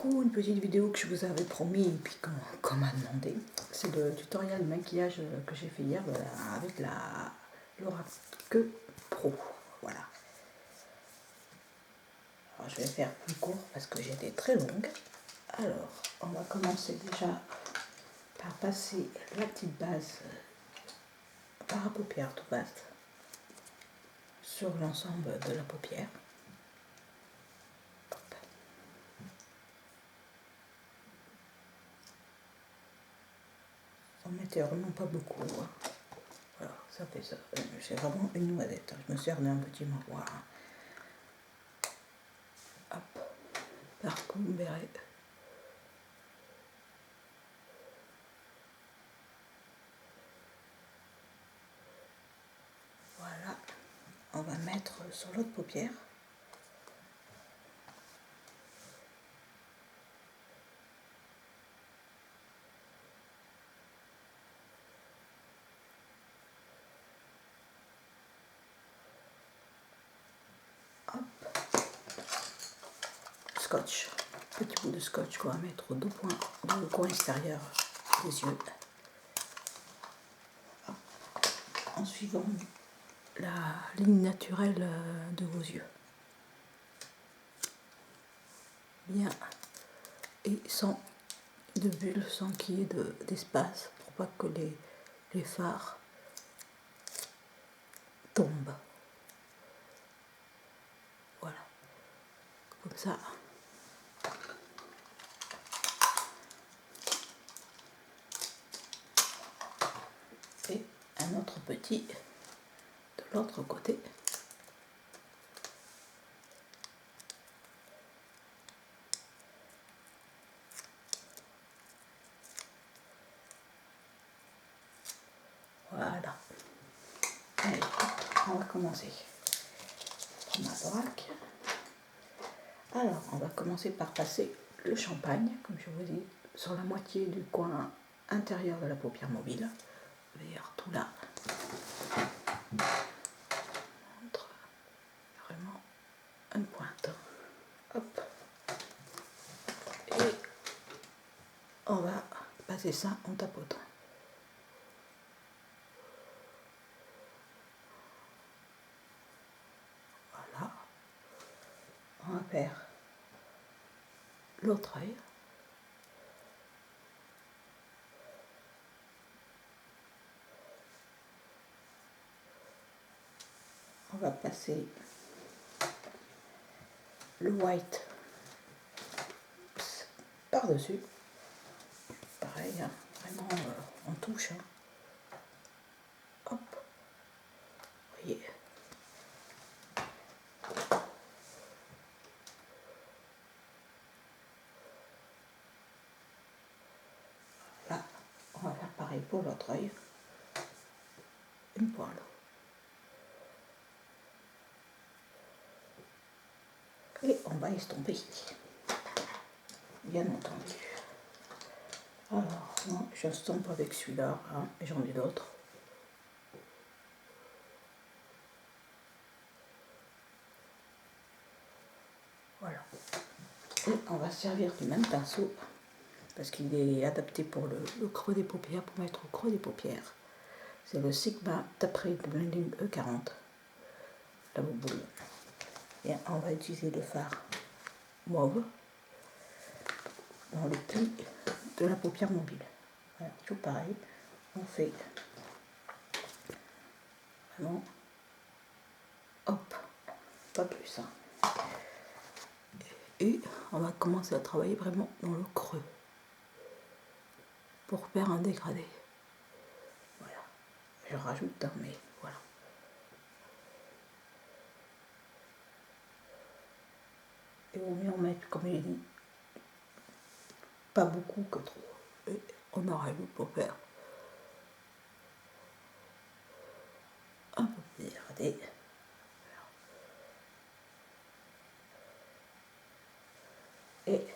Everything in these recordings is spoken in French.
Coucou, une petite vidéo que je vous avais promis et puis qu'on m'a demandé. C'est le tutoriel maquillage que j'ai fait hier avec la Lorac Pro. Voilà. Alors je vais faire plus court parce que j'étais très longue. Alors on va commencer déjà par passer la petite base par la paupière tout base sur l'ensemble de la paupière. On mettait vraiment pas beaucoup. Hein. Voilà, ça fait ça. C'est vraiment une noisette. Je me sers d'un petit miroir. Hop, par Comberet. Voilà, on va mettre sur l'autre paupière. Hop, scotch, petit bout de scotch qu'on va mettre aux deux points, dans le coin extérieur des yeux. Hop. En suivant la ligne naturelle de vos yeux. Bien, et sans de bulles, sans qu'il y ait d'espace, pour pas que les fards tombent. Voilà, comme ça. Et un autre petit de l'autre côté. Voilà. Allez, on va commencer. Je prends ma braque. Alors, on va commencer par passer le champagne, comme je vous dis, sur la moitié du coin intérieur de la paupière mobile, vers tout là. Entre vraiment une pointe. Hop. Et on va passer ça en tapotant. Voilà. On va faire l'autre œil. On va passer le white par-dessus. Pareil, hein, vraiment on touche. Hein. Hop. Vous voyez. Là, on va faire pareil pour l'autre œil. Une pointe. Et on va estomper ici. Bien entendu. Alors, moi, j'estompe avec celui-là, hein, et j'en ai d'autres. Voilà. Et on va servir du même pinceau, parce qu'il est adapté pour le creux des paupières, pour mettre au creux des paupières. C'est le Sigma Tapre Blending E40, la bouboule. Et on va utiliser le fard mauve dans le pli de la paupière mobile. Voilà, tout pareil, on fait vraiment, hop, pas plus. Hein. Et on va commencer à travailler vraiment dans le creux pour faire un dégradé. Voilà, je rajoute un mais voilà. Et au mieux on met, comme il dit, pas beaucoup que trop. Et on en rajoute pour faire un peu plus dégradé. Et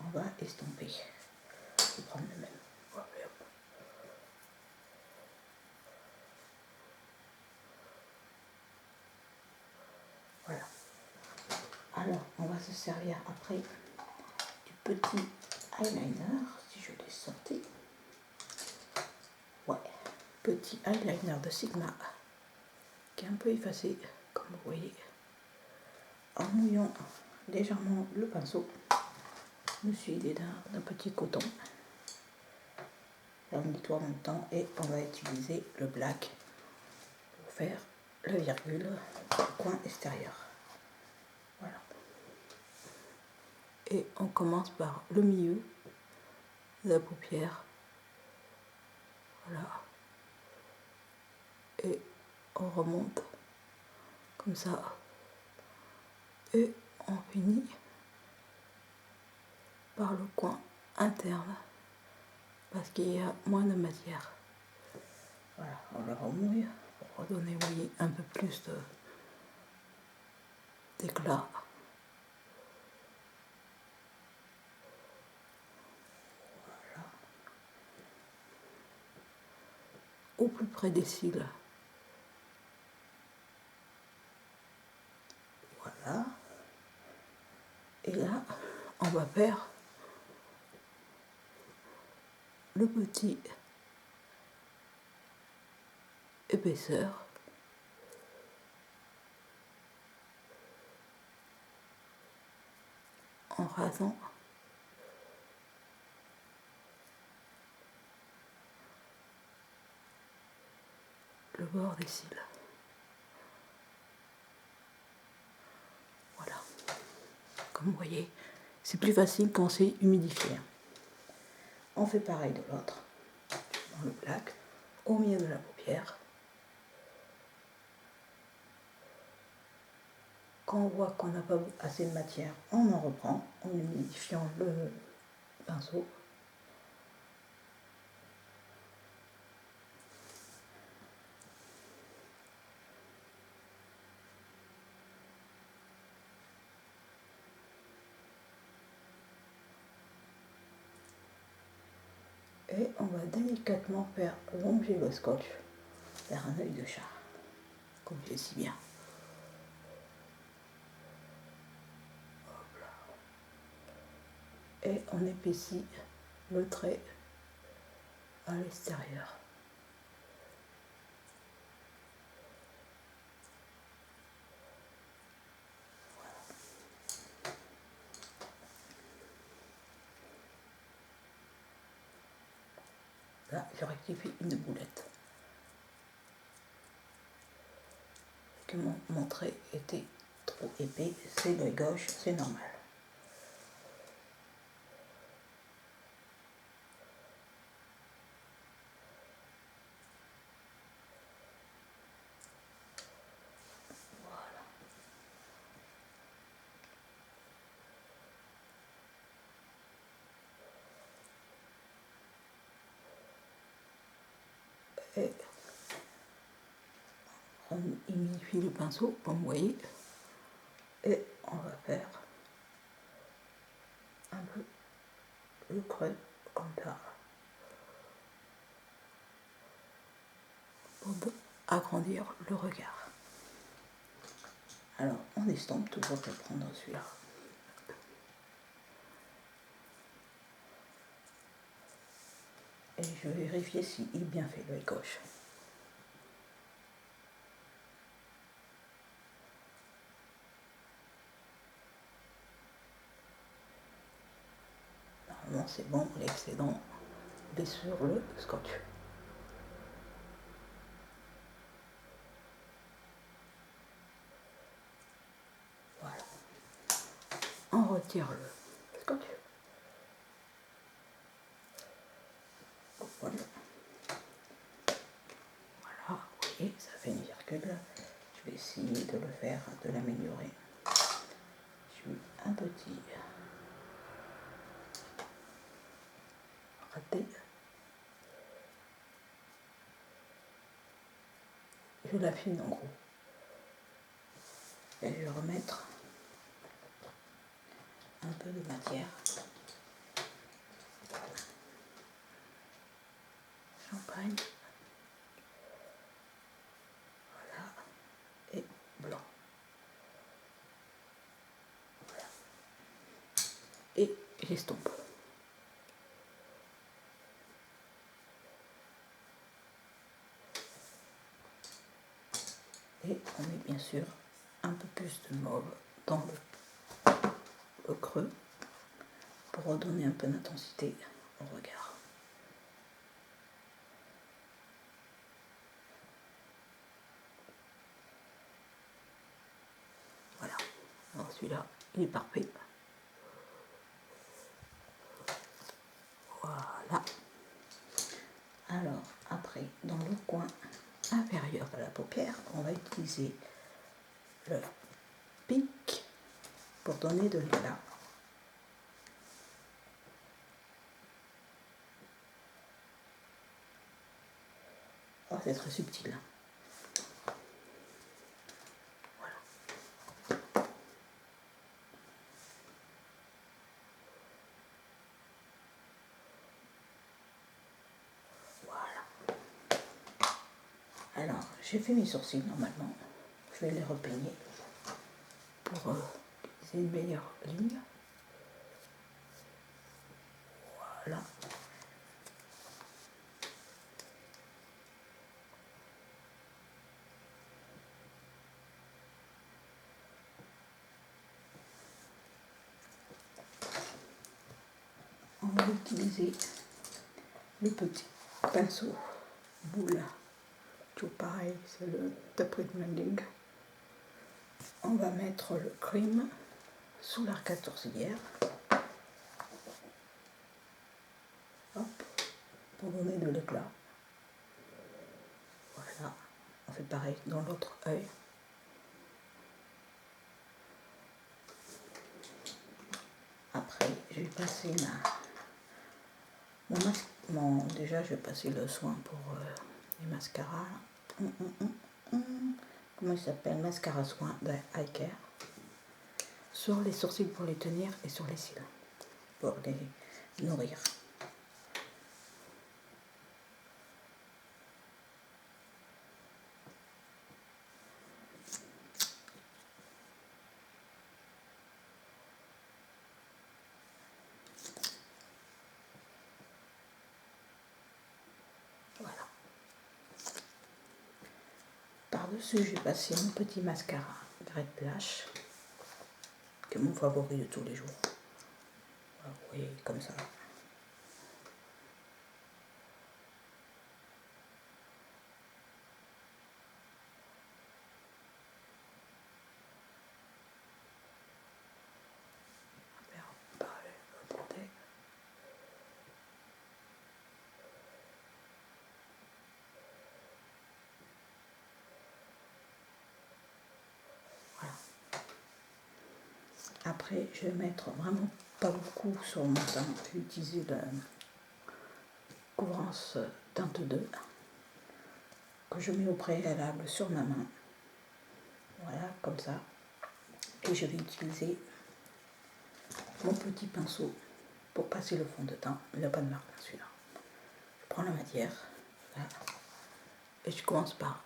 on va estomper. Je vais prendre le même. Voilà. Alors, on va se servir après petit eyeliner, si je l'ai sorti. Ouais, petit eyeliner de Sigma qui est un peu effacé, comme vous voyez. En mouillant légèrement le pinceau, je me suis aidé d'un petit coton. Là, on nettoie en même temps et on va utiliser le black pour faire la virgule au coin extérieur. Voilà. Et on commence par le milieu de la paupière. Voilà. Et on remonte comme ça. Et on finit par le coin interne parce qu'il y a moins de matière. Voilà, on le remouille pour redonner, vous voyez, un peu plus d'éclat. Voilà. Au plus près des cils. Voilà. Et là, on va faire le petit épaisseur. En rasant le bord des cils. Voilà. Comme vous voyez, c'est plus facile quand c'est humidifié. On fait pareil de l'autre. Dans le black, au milieu de la paupière. Quand on voit qu'on n'a pas assez de matière, on en reprend en humidifiant le pinceau. Et on va délicatement faire longer le scotch vers un œil de chat, comme je si bien. Et on épaissit le trait à l'extérieur. Là, je rectifie une boulette. Que mon trait était trop épais, c'est l'œil gauche, c'est normal. Voilà. Et on humidifie le pinceau, comme vous voyez, et on va faire un peu le creux comme ça pour agrandir le regard. Alors on estompe, toujours je vais prendre celui-là. Et je vais vérifier s'il est bien fait l'œil gauche. Normalement c'est bon, l'excédent est sur le scotch. Voilà. On retire le scotch. Voilà. Voilà, vous voyez, ça fait une virgule. Je vais essayer de le faire, de l'améliorer. Je suis un petit raté. Je l'affine en gros. Et je vais remettre un peu de matière. Champagne. Voilà. Et blanc. Voilà. Et qui l'estompe. Et on met bien sûr un peu plus de mauve dans le creux pour redonner un peu d'intensité au regard. Voilà, alors celui-là, il est parfait. Voilà. Alors, après, dans le coin inférieur de la paupière, on va utiliser le pic pour donner de l'éclat. Oh, c'est très subtil. Voilà. Voilà. Alors, j'ai fait mes sourcils normalement. Je vais les repeigner pour utiliser une meilleure ligne. Voilà. On va utiliser le petit pinceau boule. Tout pareil, c'est le Tapestry Blending. On va mettre le cream sous l'arcade sourcilière. Hop, pour donner de l'éclat. Voilà, on fait pareil dans l'autre œil. Après, je vais passer déjà, je vais passer le soin pour les mascaras. Comment il s'appelle? Mascara soin de Eye Care. Sur les sourcils pour les tenir et sur les cils pour les nourrir. Voilà. Par-dessus, je vais passer mon petit mascara Great Lash, qui est mon favori de tous les jours. Voilà, vous voyez, comme ça. Pareil, l'autre côté. Voilà. Après, je vais mettre vraiment pas beaucoup sur mon teint. Je vais utiliser la couvrance teinte 2 que je mets au préalable sur ma main. Voilà, comme ça. Et je vais utiliser mon petit pinceau pour passer le fond de teint. Il n'a pas de marque celui-là. Je prends la matière, là, et je commence par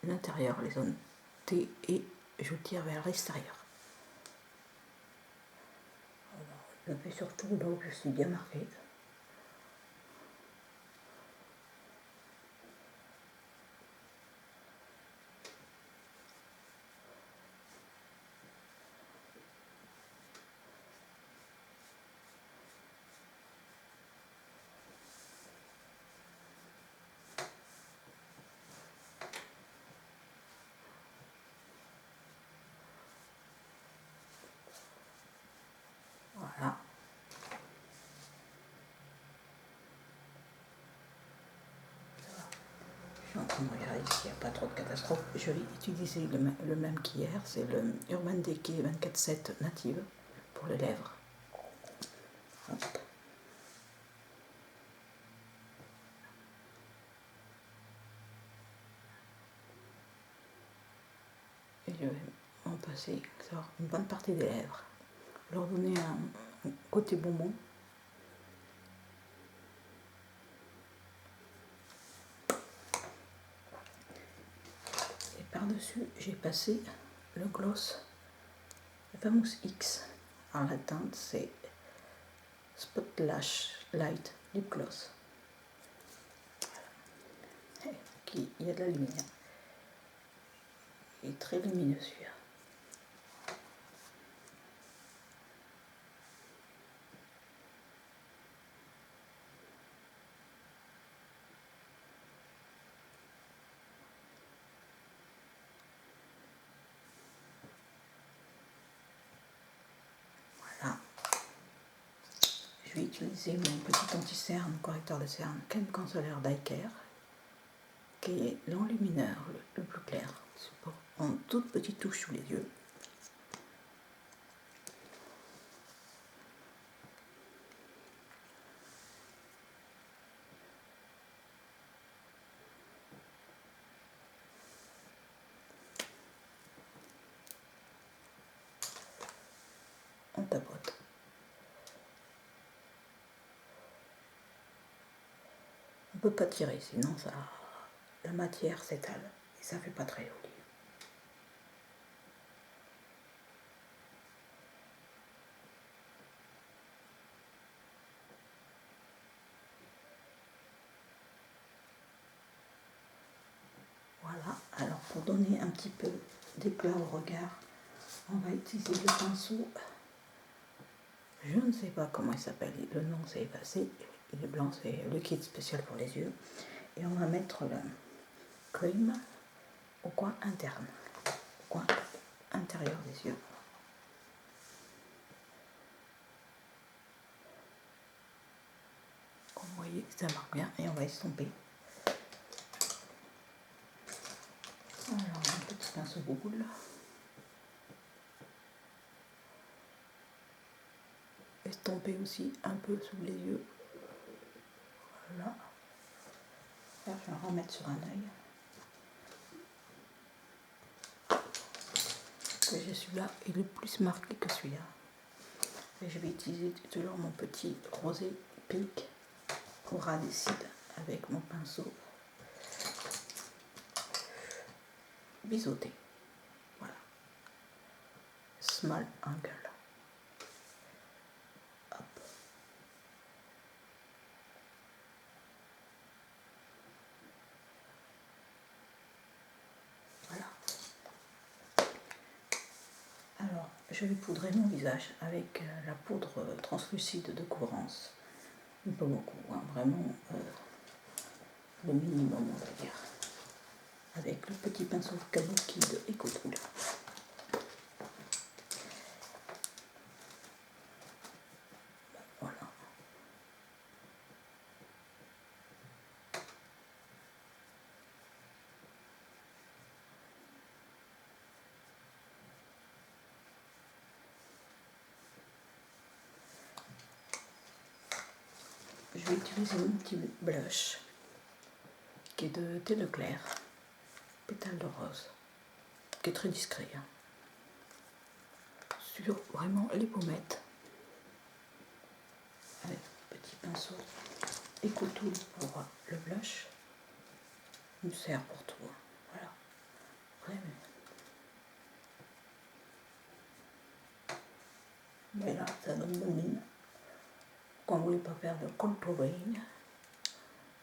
l'intérieur, les zones T, et je tire vers l'extérieur. Je le fais surtout là où je suis bien marquée. Voilà. Je suis en train de regarder s'il n'y a pas trop de catastrophes. Je vais utiliser le même qu'hier, c'est le Urban Decay 24/7 Native pour les lèvres. Hop. Et je vais en passer sur une bonne partie des lèvres, leur donner un côté bonbon. Et par-dessus, j'ai passé le gloss, le Famous X. Alors la teinte, c'est Spotlight Lip Gloss. Il y a de la lumière. Il est très lumineux celui-là. Voilà. Je vais utiliser mon petit anti-cerne, correcteur de cerne, crème cancelaire d'Eyecare, qui est l'enlumineur le plus clair, en toute petite touche sous les yeux. On tapote. On ne peut pas tirer, sinon la matière s'étale et ça fait pas très joli. Voilà, alors pour donner un petit peu d'éclat au regard, on va utiliser le pinceau. Je ne sais pas comment il s'appelle, le nom s'est effacé. Il est blanc, c'est le kit spécial pour les yeux. Et on va mettre le cream au coin interne, au coin intérieur des yeux. Comme vous voyez, ça marche bien et on va estomper. Alors, un petit pinceau boule. Estomper aussi un peu sous les yeux. Voilà. Là, je vais en remettre sur un œil. Que celui-là est le plus marqué que celui-là. Et je vais utiliser toujours mon petit rosé pink au ras des cils avec mon pinceau biseauté. Voilà. Small angle. Hop. Voilà. Alors, je vais poudrer mon visage avec la poudre translucide de couvrance. Pas beaucoup, hein, vraiment le minimum, on va dire. Avec le petit pinceau kabuki de Ecotool. Voilà. Je vais utiliser mon petit blush qui est de thé Leclerc, pétale de rose, qui est très discret. Hein. Sur vraiment les pommettes. Avec un petit pinceau Ecotool pour le blush. Il me sert pour tout. Hein. Voilà. Vraiment. Mais là, ça donne bonne mine. Quand on ne voulait pas faire de contouring.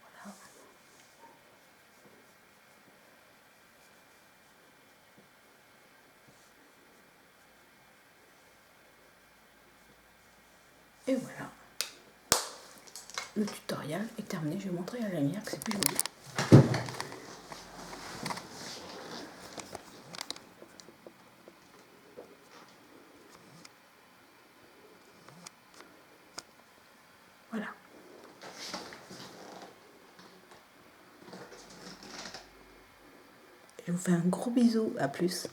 Voilà. Et voilà. Le tutoriel est terminé. Je vais montrer à la lumière que c'est plus joli. Voilà. Je vous fais un gros bisou. À plus.